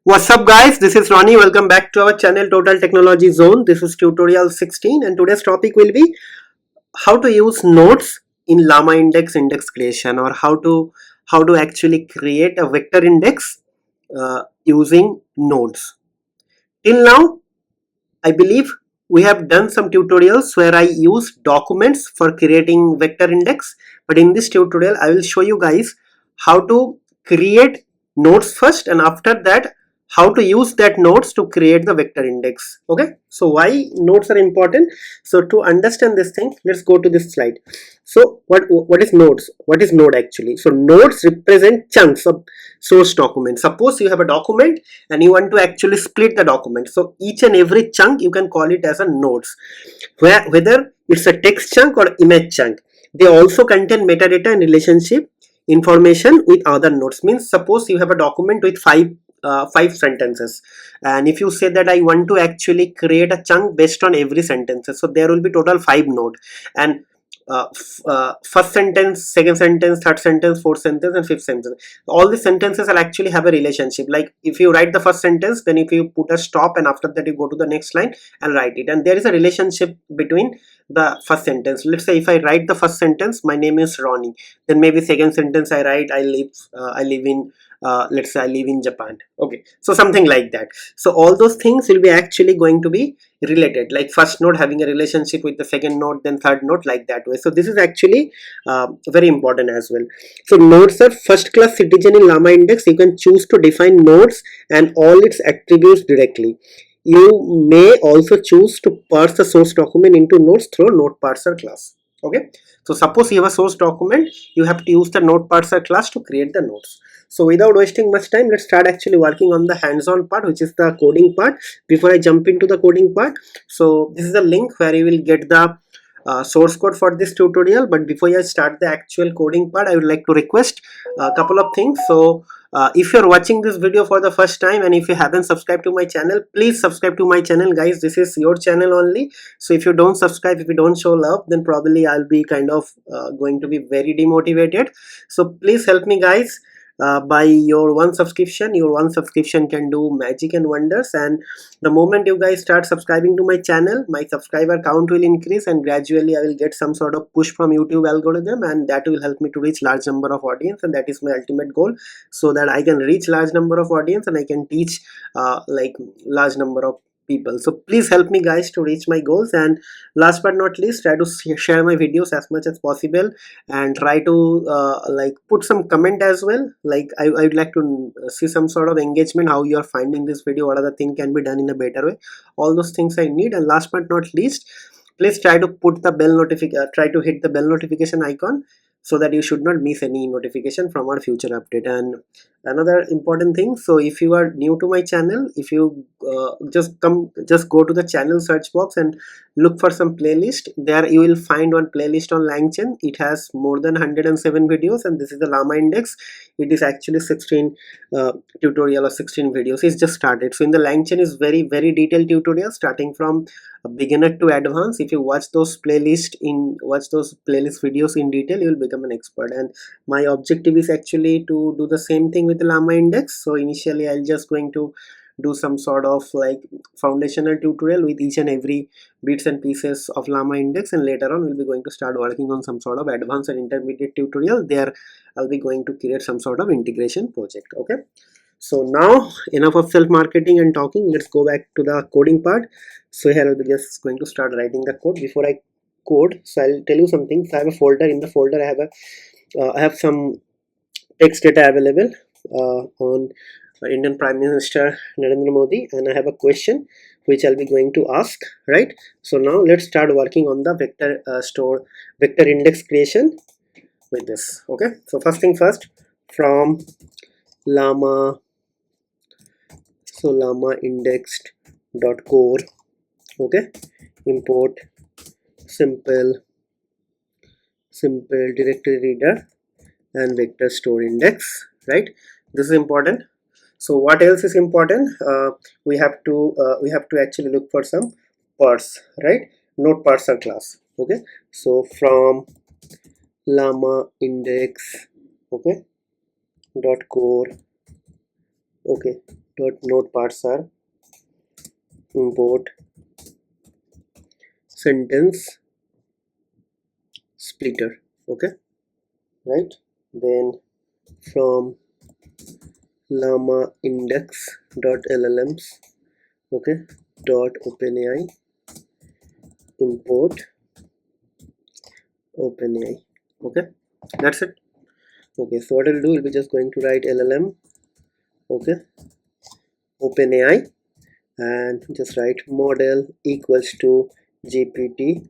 What's up guys, this is Ronnie. Welcome back to our channel Total Technology Zone. This is tutorial 16 and today's topic will be how to use nodes in LlamaIndex index creation, or how to actually create a vector index using nodes. Till now I believe we have done some tutorials where I use documents for creating vector index, but in this tutorial I will show you guys how to create nodes first, and after that how to use that nodes to create the vector index. Okay, so why nodes are important? So to understand this thing, let's go to this slide. So what is nodes? What is node actually? So nodes represent chunks of source document. Suppose you have a document and you want to actually split the document, so each and every chunk you can call it as a nodes, whether it's a text chunk or image chunk. They also contain metadata and relationship information with other nodes. Means suppose you have a document with five sentences, and if you say that I want to actually create a chunk based on every sentence, so there will be total 5 node, and first sentence, second sentence, third sentence, fourth sentence, and fifth sentence. All the sentences will actually have a relationship. Like if you write the first sentence, then if you put a stop and after that you go to the next line and write it, and there is a relationship between the first sentence. Let's say if I write the first sentence, my name is Ronnie, then maybe second sentence I write I live in let's say I live in Japan. Okay, so something like that. So all those things will be actually going to be related, like first node having a relationship with the second node, then third node, like that way. So this is actually very important as well. So nodes are first class citizen in LlamaIndex. You can choose to define nodes and all its attributes directly. You may also choose to parse the source document into nodes through node parser class. Okay, so suppose you have a source document, you have to use the node parser class to create the nodes. So without wasting much time, let's start actually working on the hands-on part, which is the coding part. Before I jump into the coding part, so this is the link where you will get the source code for this tutorial. But before I start the actual coding part, I would like to request a couple of things. So if you're watching this video for the first time and if you haven't subscribed to my channel, please subscribe to my channel, guys. This is your channel only. So if you don't subscribe, if you don't show love, then probably I'll be kind of going to be very demotivated. So please help me, guys. By your one subscription can do magic and wonders, and the moment you guys start subscribing to my channel, my subscriber count will increase, and gradually I will get some sort of push from YouTube algorithm, and that will help me to reach large number of audience, and that is my ultimate goal, so that I can reach large number of audience and I can teach like large number of people. So please help me, guys, to reach my goals. And last but not least, try to share my videos as much as possible, and try to like put some comment as well. Like I would like to see some sort of engagement, how you are finding this video, what other thing can be done in a better way. All those things I need. And last but not least, please try to put the bell notification, try to hit the bell notification icon, so that you should not miss any notification from our future update. And another important thing, so if you are new to my channel, if you just go to the channel search box and look for some playlist. There you will find one playlist on LangChain. It has more than 107 videos, and this is the LlamaIndex. It is actually 16 tutorial or 16 videos. It's just started. So in the LangChain is very detailed tutorial starting from a beginner to advanced. If you watch those playlist videos in detail, you will become an expert. And my objective is actually to do the same thing with the LlamaIndex. So initially I'll just going to do some sort of like foundational tutorial with each and every bits and pieces of LlamaIndex, and later on we'll be going to start working on some sort of advanced and intermediate tutorial. There I'll be going to create some sort of integration project. Okay, so now enough of self-marketing and talking, let's go back to the coding part. So here I'll be just going to start writing the code. Before I code, so I'll tell you something. So I have a folder. In the folder I have some text data available on Indian Prime Minister Narendra Modi, and I have a question which I'll be going to ask, right? So now let's start working on the vector index creation with this. Okay, so first thing first, from llama, so LlamaIndex.core, okay, import simple directory reader and vector store index, right? This is important. So what else is important? We have to actually look for some parse, right? Node parser class. Okay, so from LlamaIndex, okay, .core, okay, dot node parser import sentence splitter. Okay, right? Then from LlamaIndex.llms, okay, dot OpenAI import OpenAI. Okay, that's it. Okay, so what I'll do, will be just going to write LLM, okay, OpenAI, and just write model equals to GPT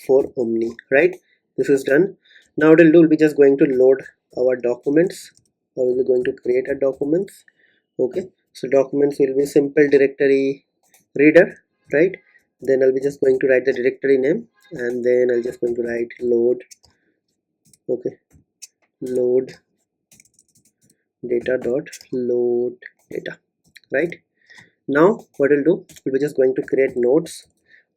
for Omni, right? This is done. Now what I'll do, will be just going to load our documents, or we'll be going to create a documents. Okay, so documents will be simple directory reader, right? Then I'll be just going to write the directory name, and then I'll just going to write load, okay, load data dot load data, right? Now what we'll do, we'll be just going to create nodes.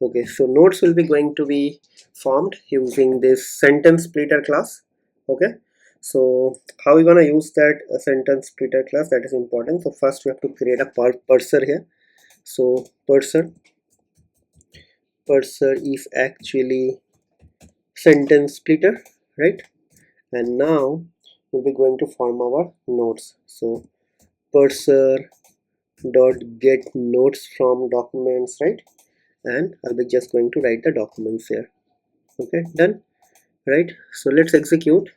Okay, so nodes will be going to be formed using this sentence splitter class. Okay, so how we gonna use that sentence splitter class, that is important. So first we have to create a parser here. So parser is actually sentence splitter, right? And now we'll be going to form our nodes. So parser dot get nodes from documents, right? And I'll be just going to write the documents here. Okay, done, right? So let's execute.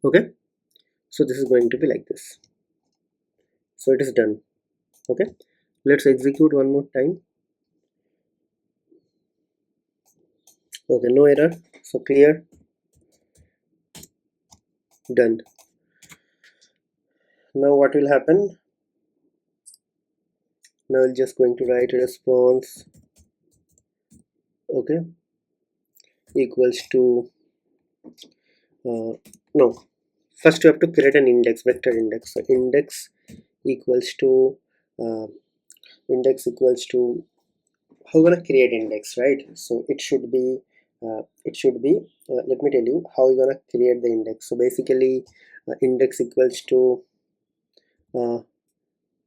Okay, so this is going to be like this. So it is done. Okay, let's execute one more time. Okay, no error, so clear, done. Now what will happen, now I'm just going to write response, okay, equals to no, first you have to create an index, vector index. So index equals to uh, how we're gonna create index, right? So it should be let me tell you how we're gonna create the index. So basically index equals to uh,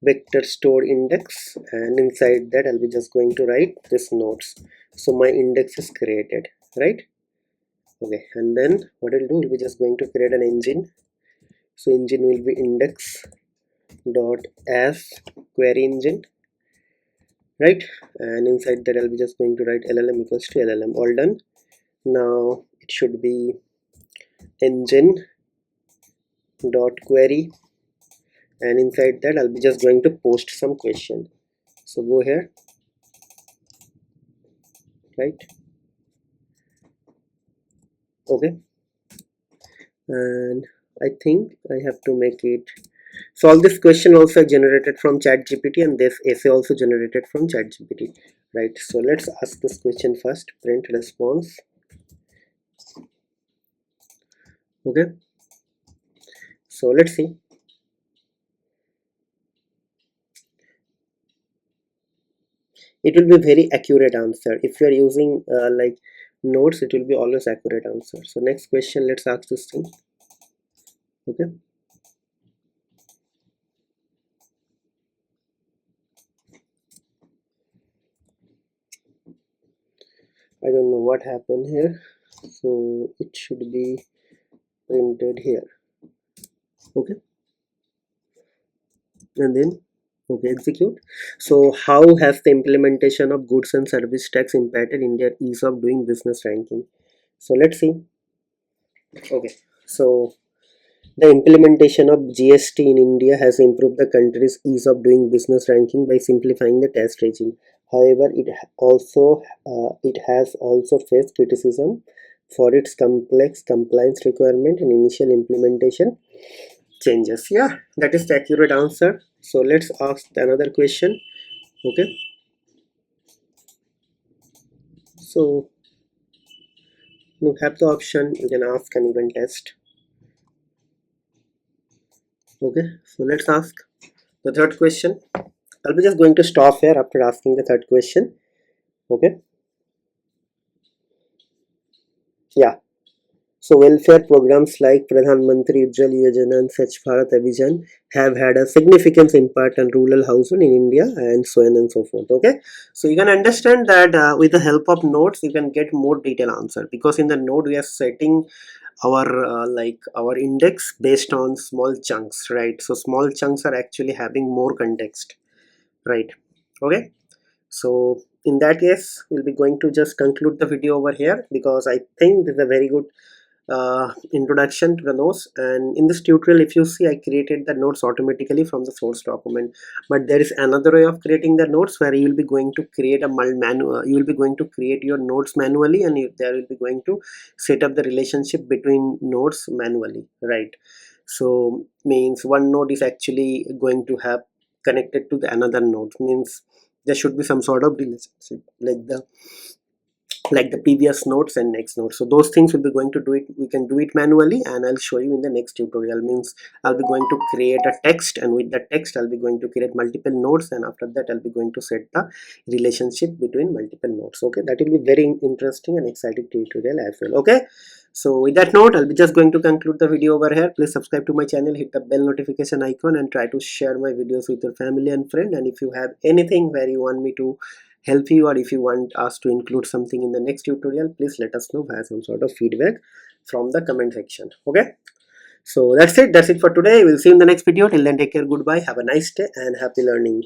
vector store index, and inside that I'll be just going to write this nodes. So my index is created, right? Okay, and then what I'll do, we'll be just going to create an engine. So engine will be index dot as query engine, right? And inside that I'll be just going to write LLM equals to LLM. All done. Now it should be engine dot query, and inside that I'll be just going to post some question. So go here, right? Okay, and I think I have to make it, so all this question also generated from ChatGPT, and this essay also generated from ChatGPT, right? So let's ask this question first. Print response. Okay, so let's see. It will be very accurate answer. If you are using like notes, it will be always accurate answer. So next question, let's ask this thing. Okay, I don't know what happened here, so it should be printed here. Okay, and then okay, execute. So how has the implementation of goods and service tax impacted India's ease of doing business ranking? So let's see. Okay, so the implementation of GST in India has improved the country's ease of doing business ranking by simplifying the tax regime. However, it has also faced criticism for its complex compliance requirement and initial implementation changes. Yeah, that is the accurate answer. So let's ask another question. Okay, so you have the option, you can ask and you can test. Okay, so let's ask the third question. I'll be just going to stop here after asking the third question. Okay. Yeah. So welfare programs like Pradhan Mantri Ujjwal Yojana and Swachh Bharat Abhijan have had a significant impact on rural household in India and so on and so forth. Okay, so you can understand that with the help of nodes you can get more detailed answer, because in the node we are setting our like our index based on small chunks, right? So small chunks are actually having more context, right? Okay, so in that case we'll be going to just conclude the video over here, because I think this is a very good introduction to the nodes. And in this tutorial, if you see, I created the nodes automatically from the source document, but there is another way of creating the nodes where you will be going to create a manual, you will be going to create your nodes manually, and there will be going to set up the relationship between nodes manually, right? So means one node is actually going to have connected to the another node, means there should be some sort of relationship like the previous nodes and next nodes. So those things will be going to do it, we can do it manually, and I'll show you in the next tutorial. Means I'll be going to create a text, and with the text I'll be going to create multiple nodes, and after that I'll be going to set the relationship between multiple nodes. Okay, that will be very interesting and exciting tutorial as well. Okay, so with that note, I'll be just going to conclude the video over here. Please subscribe to my channel, hit the bell notification icon, and try to share my videos with your family and friend. And if you have anything where you want me to help you, or if you want us to include something in the next tutorial, please let us know via some sort of feedback from the comment section. Okay, so that's it for today. We'll see you in the next video. Till then, take care, goodbye, have a nice day, and happy learning.